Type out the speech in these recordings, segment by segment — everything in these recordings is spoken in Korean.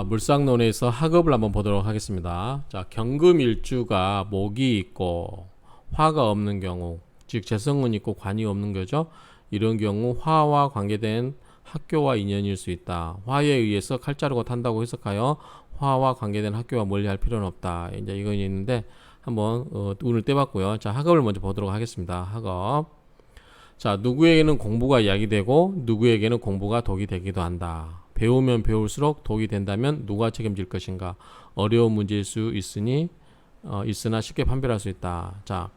물상론에서 학업을 한번 보도록 하겠습니다. 자, 경금일주가 목이 있고 화가 없는 경우, 즉 재성은 있고 관이 없는 거죠. 이런 경우 화와 관계된 학교와 인연일 수 있다. 화에 의해서 칼자루가 탄다고 해석하여 화와 관계된 학교와 멀리할 필요는 없다. 이제 이건 있는데 한번 운을 떼봤고요. 자, 학업을 먼저 보도록 하겠습니다. 학업. 자, 누구에게는 공부가 이야기되고 누구에게는 공부가 독이 되기도 한다. 배우면 배울수록 독이 된다면 누가 책임질 것인가? 어려운 문제일 수 있으나 쉽게 판별할 수 있다. 자,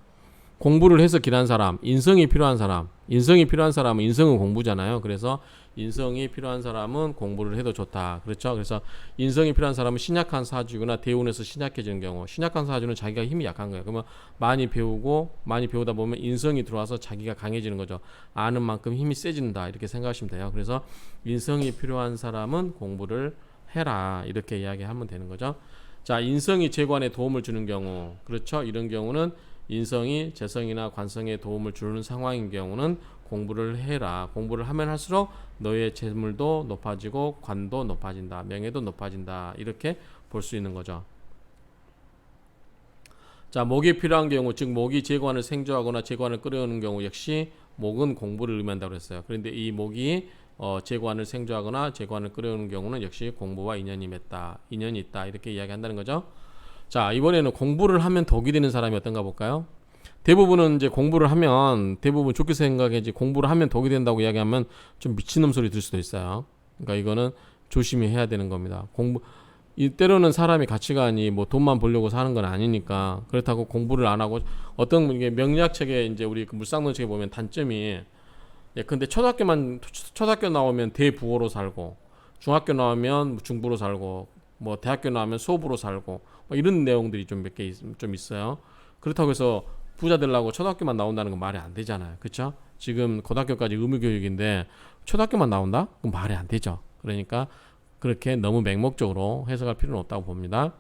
공부를 해서 길한 사람, 인성이 필요한 사람, 인성이 필요한 사람은 인성은 공부잖아요. 그래서 인성이 필요한 사람은 공부를 해도 좋다. 그렇죠? 그래서 인성이 필요한 사람은 신약한 사주거나 대운에서 신약해지는 경우, 신약한 사주는 자기가 힘이 약한 거예요. 그러면 많이 배우다 보면 인성이 들어와서 자기가 강해지는 거죠. 아는 만큼 힘이 세진다. 이렇게 생각하시면 돼요. 그래서 인성이 필요한 사람은 공부를 해라. 이렇게 이야기하면 되는 거죠. 자, 인성이 재관에 도움을 주는 경우, 그렇죠? 이런 경우는 인성이 재성이나 관성에 도움을 주는 상황인 경우는 공부를 해라. 공부를 하면 할수록 너의 재물도 높아지고 관도 높아진다. 명예도 높아진다. 이렇게 볼 수 있는 거죠. 자, 목이 필요한 경우, 즉 목이 재관을 생조하거나 재관을 끌어오는 경우 역시 목은 공부를 의미한다고 했어요. 그런데 이 목이 재관을 생조하거나 재관을 끌어오는 경우는 역시 공부와 인연이 있다. 이렇게 이야기한다는 거죠. 자, 이번에는 공부를 하면 덕이 되는 사람이 어떤가 볼까요? 대부분은 이제 공부를 하면 대부분 좋게 생각해지 공부를 하면 덕이 된다고 이야기하면 좀 미친놈 소리 들 수도 있어요. 그러니까 이거는 조심히 해야 되는 겁니다. 이 때로는 사람이 가치관이 뭐 돈만 벌려고 사는 건 아니니까 그렇다고 공부를 안 하고 어떤 이게 명리학책에 이제 우리 그 물상론책에 보면 단점이 근데 초등학교 나오면 대부호로 살고 중학교 나오면 중부로 살고 뭐 대학교 나오면 소부로 살고 뭐 이런 내용들이 좀 몇 개 좀 있어요. 그렇다고 해서 부자 되려고 초등학교만 나온다는 건 말이 안 되잖아요. 그렇죠? 지금 고등학교까지 의무교육인데 초등학교만 나온다? 그럼 말이 안 되죠. 그러니까 그렇게 너무 맹목적으로 해석할 필요는 없다고 봅니다.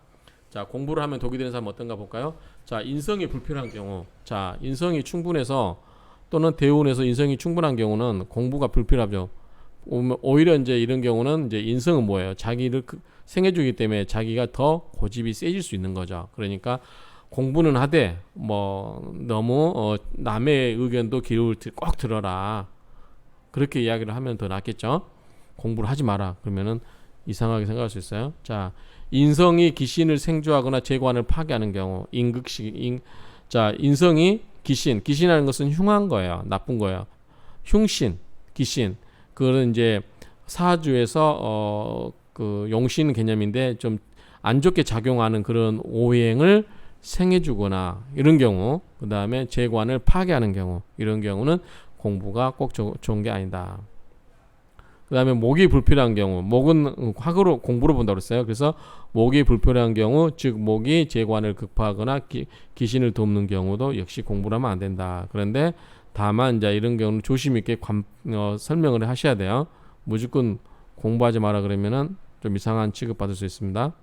자, 공부를 하면 독이 되는 사람 어떤가 볼까요? 자, 인성이 불필요한 경우, 자, 인성이 충분해서 또는 대운에서 인성이 충분한 경우는 공부가 불필요하죠. 오히려 이제 이런 경우는 이제 인성은 뭐예요? 자기를 생해주기 때문에 자기가 더 고집이 세질 수 있는 거죠. 그러니까 공부는 하되 뭐 너무 남의 의견도 꼭 들어라. 그렇게 이야기를 하면 더 낫겠죠. 공부를 하지 마라. 그러면은 이상하게 생각할 수 있어요. 자, 인성이 기신을 생조하거나 재관을 파괴하는 경우, 자, 인성이 기신하는 것은 흉한 거예요. 나쁜 거예요. 흉신, 기신. 그거는 이제 사주에서 그 용신 개념인데 좀 안 좋게 작용하는 그런 오행을 생해주거나 이런 경우, 그 다음에 재관을 파괴하는 경우, 이런 경우는 공부가 꼭 좋은 게 아니다. 그 다음에 목이 불필요한 경우, 목은 화으로 공부로 본다고 그랬어요. 그래서 목이 불필요한 경우, 즉 목이 재관을 극파하거나 기신을 돕는 경우도 역시 공부를 하면 안 된다. 그런데 다만 이제 이런 경우는 조심 있게 설명을 하셔야 돼요. 무조건 공부하지 마라 그러면은 좀 이상한 취급받을 수 있습니다.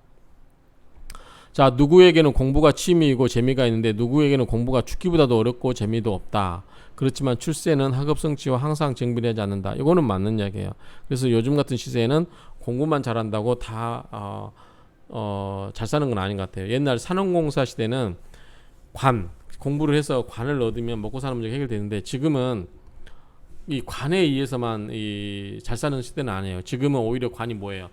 자, 누구에게는 공부가 취미이고 재미가 있는데 누구에게는 공부가 죽기보다도 어렵고 재미도 없다. 그렇지만 출세는 학업 성취와 항상 정비되지 않는다. 이거는 맞는 이야기예요. 그래서 요즘 같은 시세에는 공부만 잘한다고 다 잘 사는 건 아닌 것 같아요. 옛날 산업공사 시대는 공부를 해서 관을 얻으면 먹고 사는 문제가 해결되는데 지금은 이 관에 의해서만 잘 사는 시대는 아니에요. 지금은 오히려 관이 뭐예요?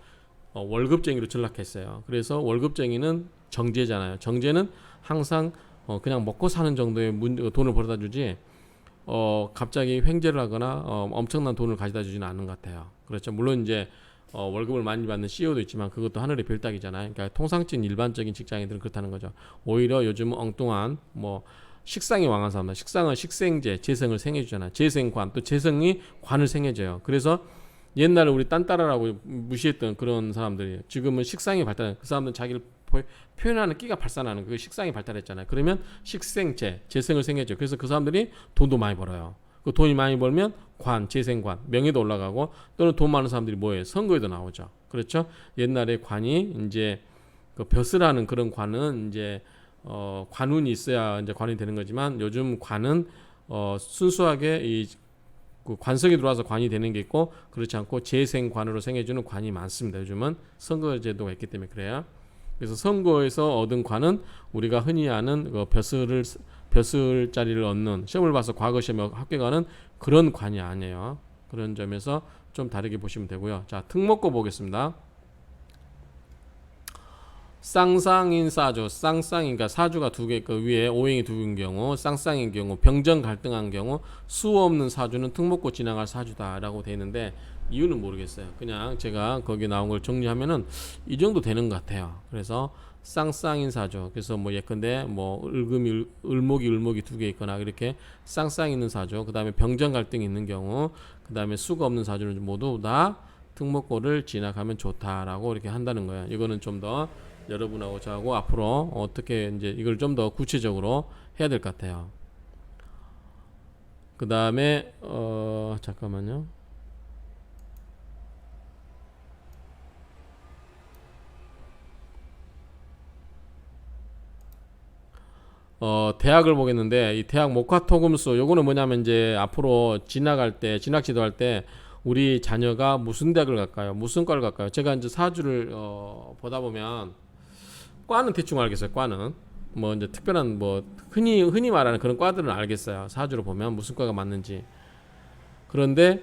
월급쟁이로 전락했어요. 그래서 월급쟁이는 정제잖아요. 정제는 항상 그냥 먹고 사는 정도의 돈을 벌어다 주지 갑자기 횡재를 하거나 엄청난 돈을 가져다 주지는 않는 것 같아요. 그렇죠. 물론 이제 월급을 많이 받는 CEO도 있지만 그것도 하늘의 별따기잖아요. 그러니까 통상적인 일반적인 직장인들은 그렇다는 거죠. 오히려 요즘은 엉뚱한 식상이 왕한 사람들, 식상은 식생제, 재성을 생해주잖아요. 재생관, 또 재성이 관을 생해줘요. 그래서 옛날에 우리 딴따라라고 무시했던 그런 사람들이 지금은 식상이 발달한 그 사람들은 자기를 표현하는 끼가 발산하는 그 식상이 발달했잖아요. 그러면 식생제, 재성을 생해줘. 그래서 그 사람들이 돈도 많이 벌어요. 그 돈이 많이 벌면 재생관, 명예도 올라가고 또는 돈 많은 사람들이 뭐예요? 선거에도 나오죠. 그렇죠? 옛날에 관이 이제 그 벼슬하는 그런 관은 이제 관운이 있어야 이제 관이 되는 거지만 요즘 관은 순수하게 그 관성이 들어와서 관이 되는 게 있고 그렇지 않고 재생관으로 생겨주는 관이 많습니다. 요즘은 선거제도가 있기 때문에 그래요. 그래서 선거에서 얻은 관은 우리가 흔히 아는 그 벼슬자리를 얻는 시험을 봐서 과거 시험에 합격하는 그런 관이 아니에요. 그런 점에서 좀 다르게 보시면 되고요. 자, 특목고 보겠습니다. 쌍쌍인 사주, 쌍쌍인가 사주가 두 개, 그 위에 오행이 두 개인 경우, 쌍쌍인 경우, 병정 갈등한 경우, 수 없는 사주는 특목고 지나갈 사주다라고 되어 있는데 이유는 모르겠어요. 그냥 제가 거기 나온 걸 정리하면은 이 정도 되는 것 같아요. 그래서 쌍쌍인 사주, 그래서 뭐 예컨대 뭐 을목이 두 개 있거나 이렇게 쌍쌍 있는 사주, 그 다음에 병정 갈등이 있는 경우, 그 다음에 수가 없는 사주는 모두 다 특목고를 지나가면 좋다라고 이렇게 한다는 거예요. 이거는 좀 더 여러분하고 저하고 앞으로 어떻게 이제 이걸 좀 더 구체적으로 해야 될 것 같아요. 그 다음에 잠깐만요. 대학을 보겠는데 이 대학 목화토금수 요거는 뭐냐면 이제 앞으로 지나갈 때 진학 지도할 때 우리 자녀가 무슨 대학을 갈까요? 무슨 과를 갈까요? 제가 이제 사주를 보다 보면 과는 대충 알겠어요. 과는 뭐 이제 특별한 뭐 흔히 말하는 그런 과들은 알겠어요. 사주를 보면 무슨 과가 맞는지. 그런데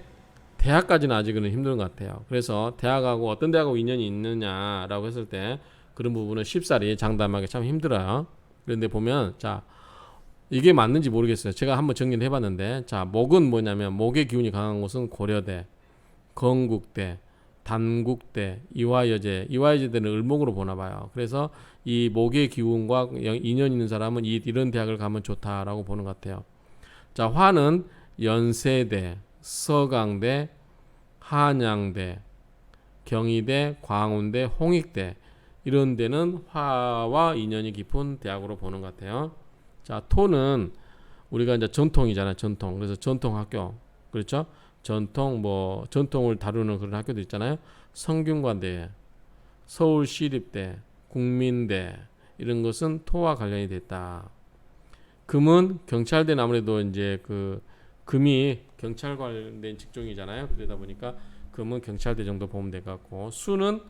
대학까지는 아직은 힘든 것 같아요. 그래서 대학하고 어떤 대학하고 인연이 있느냐라고 했을 때 그런 부분은 쉽사리 장담하기 참 힘들어요. 그런데 보면 자 이게 맞는지 모르겠어요. 제가 한번 정리를 해봤는데 자 목은 뭐냐면 목의 기운이 강한 곳은 고려대, 건국대, 단국대, 이화여제들은 을목으로 보나 봐요. 그래서 이 목의 기운과 인연 있는 사람은 이런 대학을 가면 좋다라고 보는 것 같아요. 자 화는 연세대, 서강대, 한양대, 경희대, 광운대, 홍익대 이런 데는 화와 인연이 깊은 대학으로 보는 것 같아요. 자 토는 우리가 이제 전통이잖아요. 전통. 그래서 전통학교 그렇죠? 전통을 다루는 그런 학교도 있잖아요. 성균관대, 서울시립대, 국민대 이런 것은 토와 관련이 됐다. 금은 경찰대는 아무래도 이제 그 금이 경찰 관련된 직종이잖아요. 그러다 보니까 금은 경찰대 정도 보면 될 것 같고 수는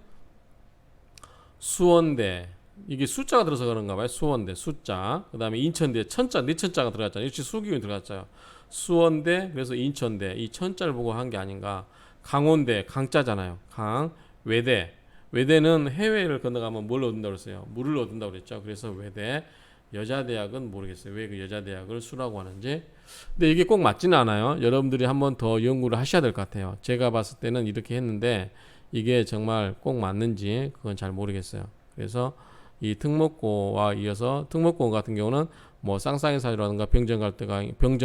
수원대 이게 숫자가 들어서 그런가 봐요. 수원대 숫자 그 다음에 인천대 천자 내천자가 들어갔잖아요. 역시 수기운이 들어갔죠. 수원대 그래서 인천대 이 천자를 보고 한 게 아닌가. 강원대 강자잖아요. 외대는 해외를 건너가면 뭘 얻는다고 그랬어요. 물을 얻는다고 그랬죠. 그래서 외대 여자대학은 모르겠어요. 왜 그 여자대학을 수라고 하는지. 근데 이게 꼭 맞지는 않아요. 여러분들이 한번 더 연구를 하셔야 될 것 같아요. 제가 봤을 때는 이렇게 했는데 이게 정말 꼭 맞는지 그건 잘 모르겠어요. 그래서 이 특목고와 이어서 특목고 같은 경우는 뭐 쌍쌍이 사주라든가 병정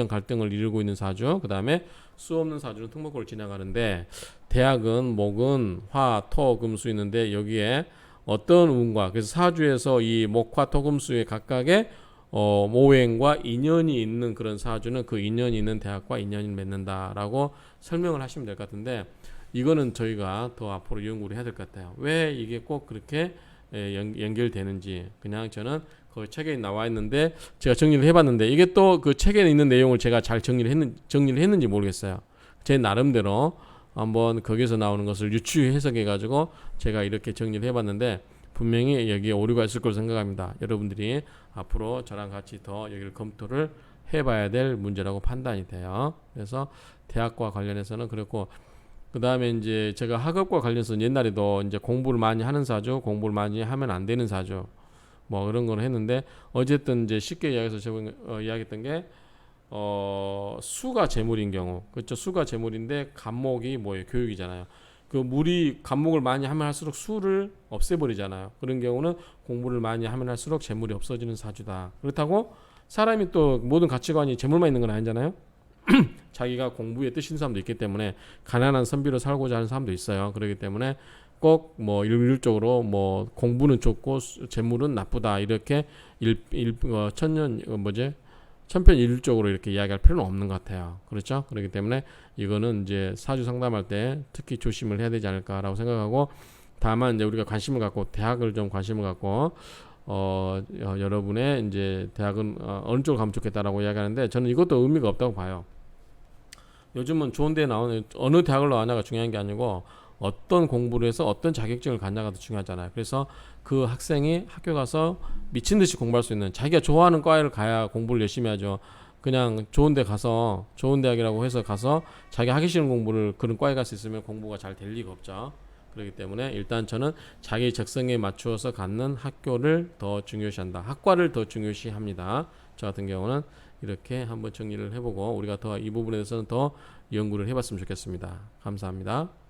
갈등을 이루고 있는 사주, 그 다음에 수 없는 사주는 특목고를 지나가는데 대학은 목은 화, 토, 금수 있는데 여기에 어떤 운과 그래서 사주에서 이 목화, 토, 금수의 각각의 모행과 인연이 있는 그런 사주는 그 인연이 있는 대학과 인연이 맺는다라고 설명을 하시면 될 것 같은데 이거는 저희가 더 앞으로 연구를 해야 될 것 같아요. 왜 이게 꼭 그렇게 연결되는지 그냥 저는 그 책에 나와 있는데 제가 정리를 해봤는데 이게 또 그 책에 있는 내용을 제가 잘 정리를 했는지 모르겠어요. 제 나름대로 한번 거기서 나오는 것을 유추 해석해 가지고 제가 이렇게 정리를 해봤는데 분명히 여기에 오류가 있을 거로 생각합니다. 여러분들이 앞으로 저랑 같이 더 여기를 검토를 해봐야 될 문제라고 판단이 돼요. 그래서 대학과 관련해서는 그렇고 그 다음에 이제 제가 학업과 관련해서 옛날에도 이제 공부를 많이 하는 사주, 공부를 많이 하면 안 되는 사주, 뭐 그런 걸 했는데 어쨌든 이제 쉽게 이야기해서 제가 이야기했던 게 수가 재물인 경우, 그렇죠? 수가 재물인데 간목이 뭐예요? 교육이잖아요. 그 물이 간목을 많이 하면 할수록 수를 없애버리잖아요. 그런 경우는 공부를 많이 하면 할수록 재물이 없어지는 사주다. 그렇다고 사람이 또 모든 가치관이 재물만 있는 건 아니잖아요. 자기가 공부에 뜻 있는 사람도 있기 때문에 가난한 선비로 살고자 하는 사람도 있어요. 그렇기 때문에 꼭 뭐 일률적으로 뭐 공부는 좋고 재물은 나쁘다 이렇게 천편일률적으로 이렇게 이야기할 필요는 없는 것 같아요. 그렇죠? 그렇기 때문에 이거는 이제 사주 상담할 때 특히 조심을 해야 되지 않을까라고 생각하고 다만 이제 우리가 관심을 갖고 대학을 좀 관심을 갖고 여러분의 이제 대학은 어느 쪽으로 가면 좋겠다라고 이야기하는데 저는 이것도 의미가 없다고 봐요. 요즘은 좋은 데 나오는 어느 대학을 나왔냐가 중요한 게 아니고 어떤 공부를 해서 어떤 자격증을 갖냐가 더 중요하잖아요. 그래서 그 학생이 학교 가서 미친 듯이 공부할 수 있는 자기가 좋아하는 과를 가야 공부를 열심히 하죠. 그냥 좋은 데 가서 좋은 대학이라고 해서 가서 자기 하기 싫은 공부를 그런 과에 갈 수 있으면 공부가 잘 될 리가 없죠. 그렇기 때문에 일단 저는 자기 적성에 맞추어서 갖는 학교를 더 중요시한다. 학과를 더 중요시합니다. 저 같은 경우는 이렇게 한번 정리를 해보고 우리가 더 이 부분에 대해서는 더 연구를 해봤으면 좋겠습니다. 감사합니다.